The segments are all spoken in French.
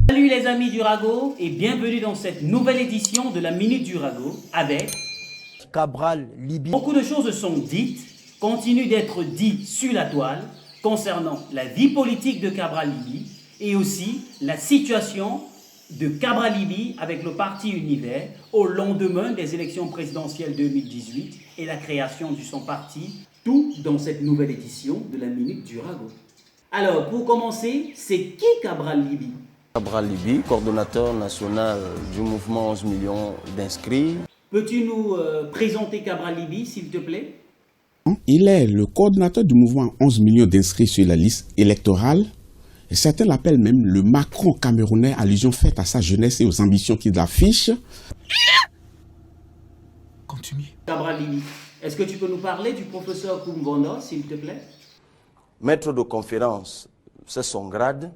Salut les amis du Rago et bienvenue dans cette nouvelle édition de la Minute du Rago avec Cabral Libye. Beaucoup de choses sont dites, continuent d'être dites sur la toile concernant la vie politique de Cabral Libye et aussi la situation de Cabral Libye avec le parti Univers au lendemain des élections présidentielles 2018 et la création de son parti, tout dans cette nouvelle édition de la Minute du Rago. Alors pour commencer, c'est qui Cabral Libye? Cabral Libye, coordonnateur national du mouvement 11 millions d'inscrits. Peux-tu nous présenter Cabral Libye, s'il te plaît? Il est le coordonnateur du mouvement 11 millions d'inscrits sur la liste électorale. Et certains l'appellent même le Macron camerounais, allusion faite à sa jeunesse et aux ambitions qu'il affiche. Continue. Cabral Libye, est-ce que tu peux nous parler du professeur Koumvondo, s'il te plaît? Maître de conférence, c'est son grade.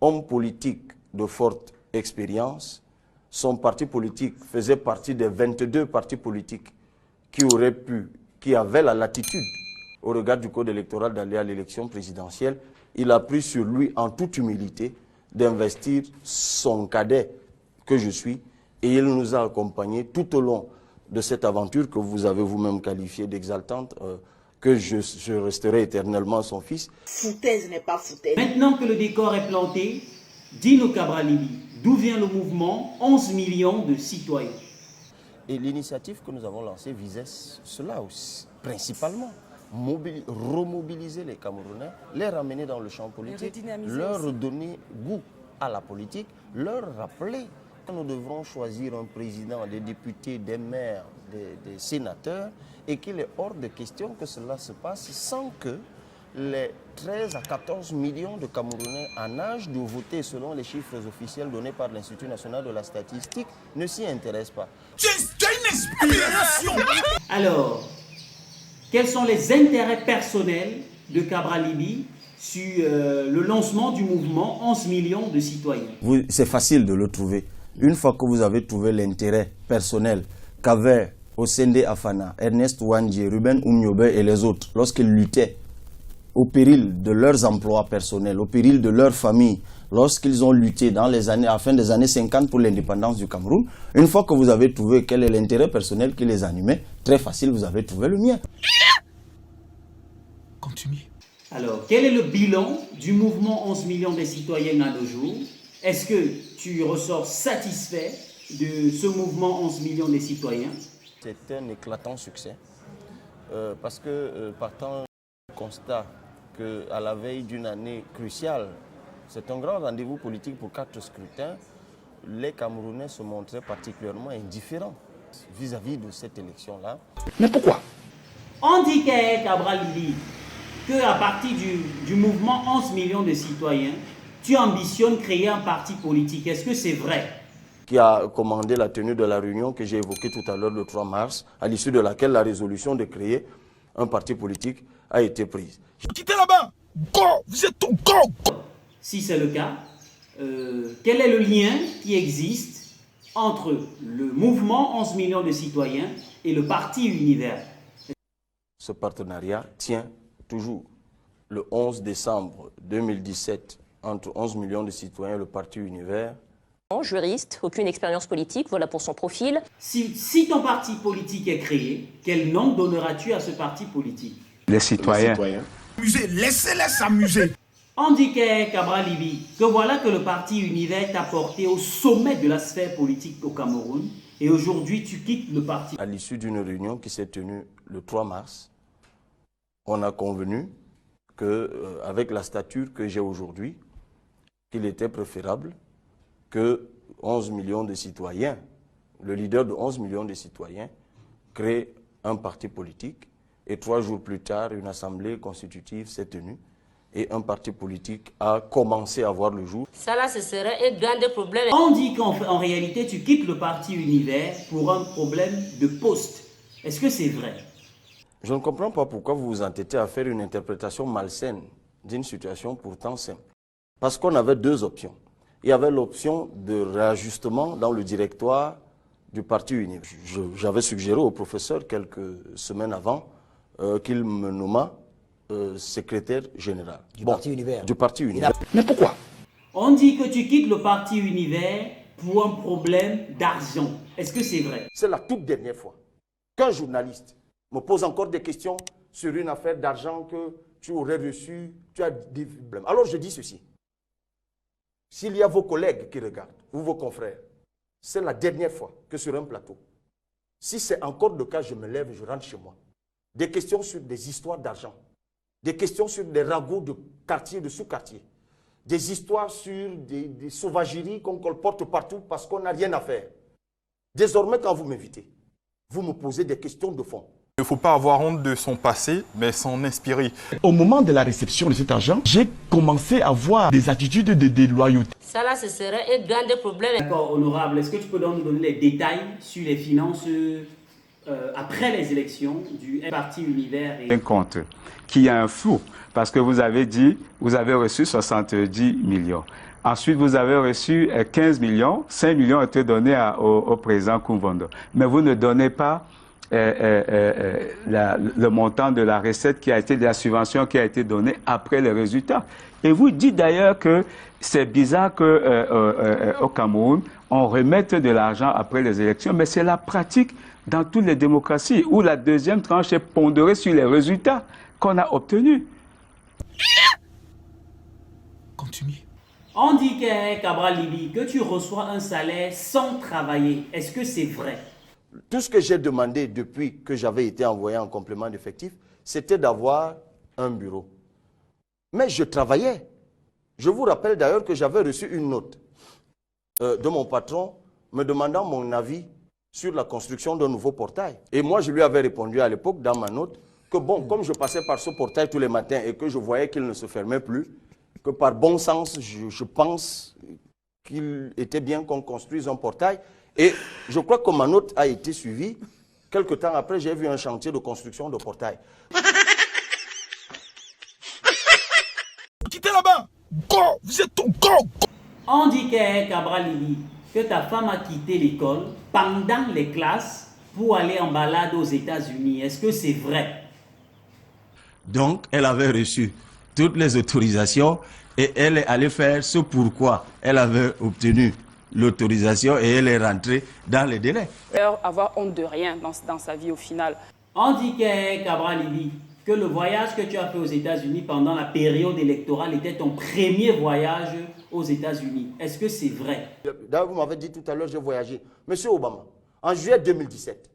Homme politique de forte expérience. Son parti politique faisait partie des 22 partis politiques qui avaient la latitude, au regard du code électoral, d'aller à l'élection présidentielle. Il a pris sur lui, en toute humilité, d'investir son cadet que je suis, et il nous a accompagnés tout au long de cette aventure que vous avez vous-même qualifiée d'exaltante, que je resterai éternellement son fils. Foutaise n'est pas foutaise. Maintenant que le décor est planté, dis-nous Cabral Libye, d'où vient le mouvement 11 millions de citoyens? Et l'initiative que nous avons lancée visait cela aussi, principalement. Remobiliser les Camerounais, les ramener dans le champ politique, leur donner goût à la politique, leur rappeler que nous devrons choisir un président, des députés, des maires, des sénateurs, et qu'il est hors de question que cela se passe sans que les 13 à 14 millions de Camerounais en âge de voter selon les chiffres officiels donnés par l'Institut national de la statistique ne s'y intéressent pas. C'est une inspiration. Alors, quels sont les intérêts personnels de Cabral Libye sur le lancement du mouvement 11 millions de citoyens? C'est facile de le trouver. Une fois que vous avez trouvé l'intérêt personnel qu'avaient Osende Afana, Ernest Ouandjé, Ruben Oumniobe et les autres lorsqu'ils luttaient au péril de leurs emplois personnels, au péril de leur famille, lorsqu'ils ont lutté dans les années, à la fin des années 50 pour l'indépendance du Cameroun, une fois que vous avez trouvé quel est l'intérêt personnel qui les animait, très facile, vous avez trouvé le mien. Continue. Alors, quel est le bilan du mouvement 11 millions de citoyens à nos jours? Est-ce que tu ressors satisfait de ce mouvement 11 millions de citoyens? C'est un éclatant succès, parce que partant du constat qu'à la veille d'une année cruciale, c'est un grand rendez-vous politique pour 4 scrutins, les Camerounais se montraient particulièrement indifférents vis-à-vis de cette élection-là. Mais pourquoi? On dit qu'à Cabral Libye, qu'à partir du mouvement 11 millions de citoyens, tu ambitionnes créer un parti politique. Est-ce que c'est vrai? Qui a commandé la tenue de la réunion que j'ai évoquée tout à l'heure le 3 mars, à l'issue de laquelle la résolution de créer un parti politique a été prise. Quittez là-bas. Go. Vous êtes ton go. Si c'est le cas, quel est le lien qui existe entre le mouvement 11 millions de citoyens et le parti Univers? Ce partenariat tient toujours. Le 11 décembre 2017, entre 11 millions de citoyens et le parti Univers. Juriste, aucune expérience politique, voilà pour son profil. Si ton parti politique est créé, quel nom donneras-tu à ce parti politique? Les citoyens. Amusez, laissez-les s'amuser. On dit qu'à Cabral Libye, que voilà que le parti Univers t'a porté au sommet de la sphère politique au Cameroun et aujourd'hui tu quittes le parti. À l'issue d'une réunion qui s'est tenue le 3 mars, on a convenu qu'avec la stature que j'ai aujourd'hui, qu'il était préférable que 11 millions de citoyens, le leader de 11 millions de citoyens, crée un parti politique. Et 3 jours plus tard, une assemblée constitutive s'est tenue et un parti politique a commencé à voir le jour. Ça là, ce serait un grand problème. On dit qu'en réalité, tu quittes le parti Univers pour un problème de poste. Est-ce que c'est vrai? Je ne comprends pas pourquoi vous vous entêtez à faire une interprétation malsaine d'une situation pourtant simple. Parce qu'on avait 2 options. Il y avait l'option de réajustement dans le directoire du parti Univers. J'avais suggéré au professeur quelques semaines avant qu'il me nommât secrétaire général. Du parti Univers. Du parti Univers. Mais pourquoi? On dit que tu quittes le parti Univers pour un problème d'argent. Est-ce que c'est vrai? C'est la toute dernière fois qu'un journaliste me pose encore des questions sur une affaire d'argent que tu aurais reçu, tu as des problèmes. Alors je dis ceci. S'il y a vos collègues qui regardent, ou vos confrères, c'est la dernière fois que sur un plateau, si c'est encore le cas, je me lève et je rentre chez moi. Des questions sur des histoires d'argent, des questions sur des ragots de quartier, de sous-quartier, des histoires sur des sauvageries qu'on colporte partout parce qu'on n'a rien à faire. Désormais, quand vous m'invitez, vous me posez des questions de fond. Il ne faut pas avoir honte de son passé, mais s'en inspirer. Au moment de la réception de cet argent, j'ai commencé à voir des attitudes de déloyauté. Ça là, ce serait un grand problème. D'accord, honorable. Est-ce que tu peux donc nous donner les détails sur les finances après les élections du parti Univers et... Un compte qui a un flou, parce que vous avez dit, vous avez reçu 70 millions. Ensuite, vous avez reçu 15 millions, 5 millions ont été donnés au président Kumvondo. Mais vous ne donnez pas le montant de la recette qui a été, de la subvention qui a été donnée après les résultats. Et vous dites d'ailleurs que c'est bizarre qu'au Cameroun, on remette de l'argent après les élections, mais c'est la pratique dans toutes les démocraties où la deuxième tranche est pondérée sur les résultats qu'on a obtenus. Continue. On dit Cabral Libye, que tu reçois un salaire sans travailler. Est-ce que c'est vrai? Tout ce que j'ai demandé depuis que j'avais été envoyé en complément d'effectif, c'était d'avoir un bureau. Mais je travaillais. Je vous rappelle d'ailleurs que j'avais reçu une note de mon patron me demandant mon avis sur la construction d'un nouveau portail. Et moi, je lui avais répondu à l'époque dans ma note que bon, comme je passais par ce portail tous les matins et que je voyais qu'il ne se fermait plus, que par bon sens, je pense qu'il était bien qu'on construise un portail. Et je crois que ma note a été suivie. Quelque temps après, j'ai vu un chantier de construction de portail. Quittez là-bas. Go, vous êtes ton go. On dit Cabral Libye, que ta femme a quitté l'école pendant les classes pour aller en balade aux États-Unis. Est-ce que c'est vrai? Donc, elle avait reçu toutes les autorisations et elle est allée faire ce pourquoi elle avait obtenu l'autorisation et elle est rentrée dans les délais. Avoir honte de rien dans sa vie au final. On dit Cabral Libye, que le voyage que tu as fait aux États-Unis pendant la période électorale était ton premier voyage aux États-Unis. Est-ce que c'est vrai? D'ailleurs, vous m'avez dit tout à l'heure, j'ai voyagé. Monsieur Obama, en juillet 2017,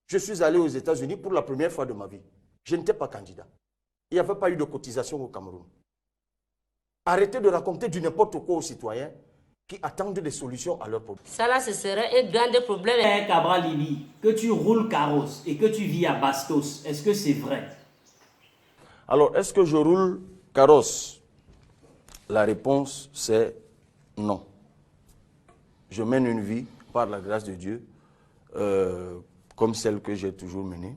je suis allé aux États-Unis pour la première fois de ma vie. Je n'étais pas candidat. Il n'y avait pas eu de cotisation au Cameroun. Arrêtez de raconter du n'importe quoi aux citoyens qui attendent des solutions à leurs problèmes. Ça là, ce serait un grand problème. Cabral Libye, que tu roules carrosse et que tu vis à Bastos, est-ce que c'est vrai? Alors, est-ce que je roule carrosse? La réponse, c'est non. Je mène une vie, par la grâce de Dieu, comme celle que j'ai toujours menée.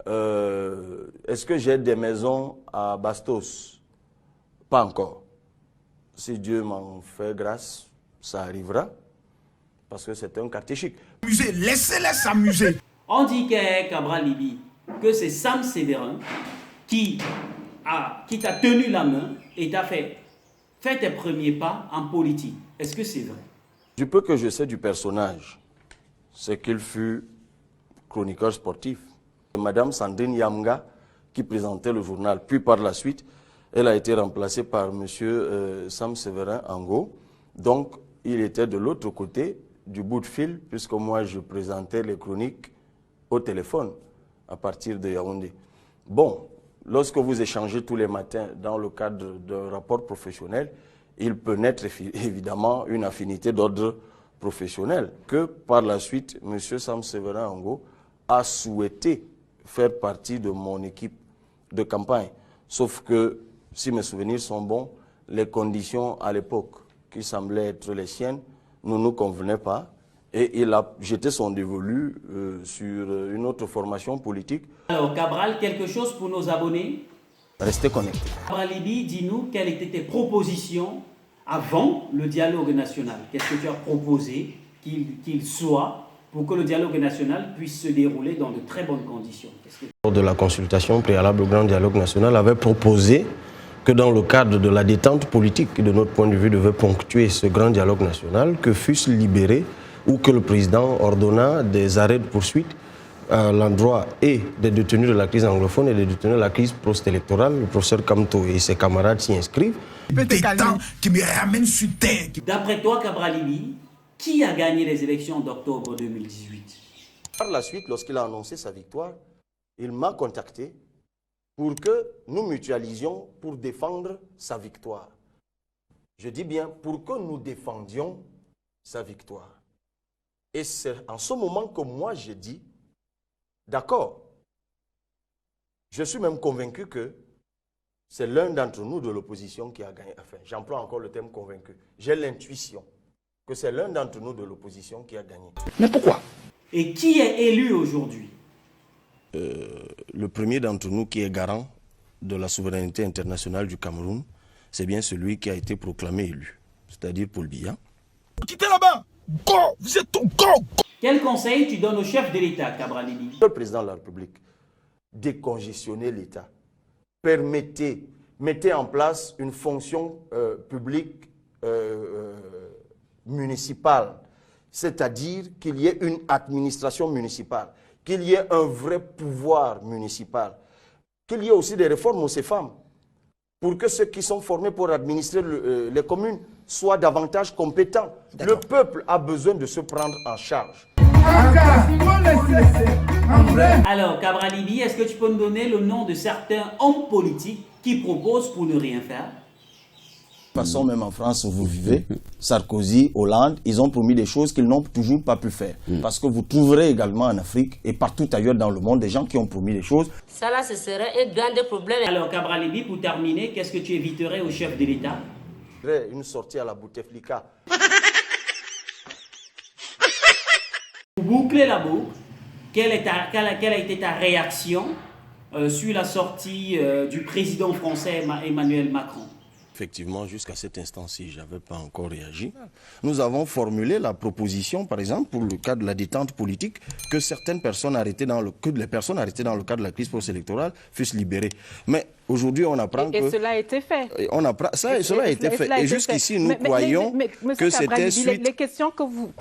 Est-ce que j'ai des maisons à Bastos? Pas encore. Si Dieu m'en fait grâce, ça arrivera, parce que c'est un quartier chic. Amusez, laissez-les s'amuser. On dit Cabral Libye, que c'est Sam Sévérin qui t'a tenu la main et t'a fait tes premiers pas en politique. Est-ce que c'est vrai? Du peu que je sais du personnage, c'est qu'il fut chroniqueur sportif. Madame Sandrine Yamga, qui présentait le journal, puis par la suite, elle a été remplacée par monsieur Sam Sévérin Ango. Donc, il était de l'autre côté du bout de fil, puisque moi, je présentais les chroniques au téléphone à partir de Yaoundé. Bon, lorsque vous échangez tous les matins dans le cadre d'un rapport professionnel, il peut naître évidemment une affinité d'ordre professionnel que par la suite, M. Sam Sévérin Ango a souhaité faire partie de mon équipe de campagne. Sauf que, si mes souvenirs sont bons, les conditions à l'époque qui semblaient être les siennes ne nous convenaient pas. Et il a jeté son dévolu sur une autre formation politique. Alors, Cabral, quelque chose pour nos abonnés? Restez connectés. Cabral Libye, dis-nous quelles étaient tes propositions avant le dialogue national. Qu'est-ce que tu as proposé qu'il soit pour que le dialogue national puisse se dérouler dans de très bonnes conditions? Lors de la consultation préalable au grand dialogue national, avait proposé que dans le cadre de la détente politique qui, de notre point de vue, devait ponctuer ce grand dialogue national, que fussent libérés ou que le président ordonna des arrêts de poursuite à l'endroit et des détenus de la crise anglophone et des détenus de la crise post-électorale. Le professeur Kamto et ses camarades s'y inscrivent. Des temps qui me ramènent sur terre. D'après toi, Cabral Libye, qui a gagné les élections d'octobre 2018? Par la suite, lorsqu'il a annoncé sa victoire, il m'a contacté pour que nous mutualisions pour défendre sa victoire. Je dis bien pour que nous défendions sa victoire. Et c'est en ce moment que moi j'ai dit, d'accord, je suis même convaincu que c'est l'un d'entre nous de l'opposition qui a gagné. Enfin, j'emploie encore le terme convaincu. J'ai l'intuition que c'est l'un d'entre nous de l'opposition qui a gagné. Mais pourquoi? Et qui est élu aujourd'hui? Le premier d'entre nous qui est garant de la souveraineté internationale du Cameroun, c'est bien celui qui a été proclamé élu, c'est-à-dire Paul Biya. Quittez là-bas! Go! Vous êtes ton go! Quel conseil tu donnes au chef de l'État, Cabral Libye? Le président de la République, décongestionnez l'État. Mettez en place une fonction publique municipale, c'est-à-dire qu'il y ait une administration municipale, qu'il y ait un vrai pouvoir municipal, qu'il y ait aussi des réformes au CEFAM, pour que ceux qui sont formés pour administrer les communes soient davantage compétents. Le peuple a besoin de se prendre en charge. Alors, Cabral Libye, est-ce que tu peux nous donner le nom de certains hommes politiques qui proposent pour ne rien faire? De toute façon, même en France où vous vivez, Sarkozy, Hollande, ils ont promis des choses qu'ils n'ont toujours pas pu faire. Parce que vous trouverez également en Afrique et partout ailleurs dans le monde des gens qui ont promis des choses. Ça là, ce serait un grand problème. Alors, Cabral Libye, pour terminer, qu'est-ce que tu éviterais au chef de l'État? Une sortie à la Bouteflika. Pour boucler la boucle, quelle a été ta réaction sur la sortie du président français Emmanuel Macron? Effectivement, jusqu'à cet instant-ci, je n'avais pas encore réagi. Nous avons formulé la proposition, par exemple, pour le cas de la détente politique, que certaines personnes arrêtées dans le cadre de la crise post-électorale fussent libérées. Mais aujourd'hui, on apprend que... Et cela a été fait. Cela a été fait. Et jusqu'ici, nous croyons que c'était suite... Les questions que vous...